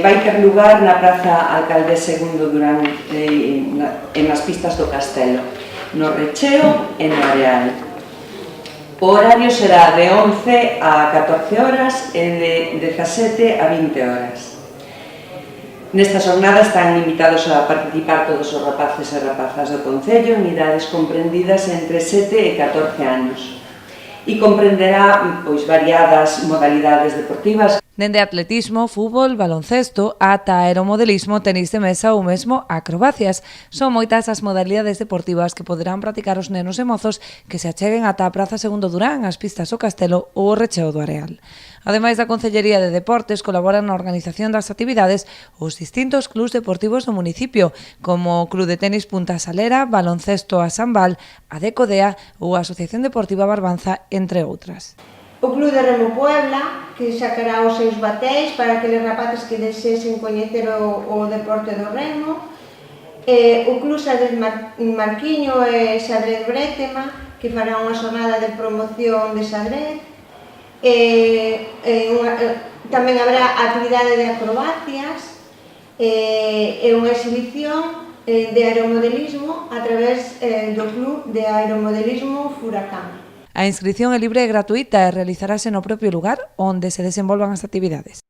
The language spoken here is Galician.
vai ter lugar na Praza Alcalde II Durán e nas pistas do Castelo, no Recheo e no Areal. O horario será de 11 a 14 horas e de 17 a 20 horas. Nesta xornada están invitados a participar todos os rapaces e rapazas do Concello en idades comprendidas entre 7 e 14 anos e comprenderá variadas modalidades deportivas. Dende atletismo, fútbol, baloncesto, ata aeromodelismo, tenis de mesa ou mesmo acrobacias. Son moitas as modalidades deportivas que poderán practicar os nenos e mozos que se acheguen ata a Praza Segundo Durán, as pistas do Castelo ou o Recheo do Areal. Ademais da Concellería de Deportes, colaboran na organización das actividades os distintos clubs deportivos do municipio, como o Club de Tenis Punta Salera, Baloncesto a Sambal, a Decodea ou a Asociación Deportiva Barbanza, entre outras. O Club de Remo Puebla, que sacará os seus batéis para aqueles rapaces que desexen coñecer o deporte do remo. O Club Xadrez Marquiño e Xadrez Brétema, que fará unha xornada de promoción de xadrez. Tamén habrá actividade de acrobacias e unha exhibición de aeromodelismo a través do Club de Aeromodelismo Furacán. A inscrición é libre e gratuita e realizarase no propio lugar onde se desenvolvan as actividades.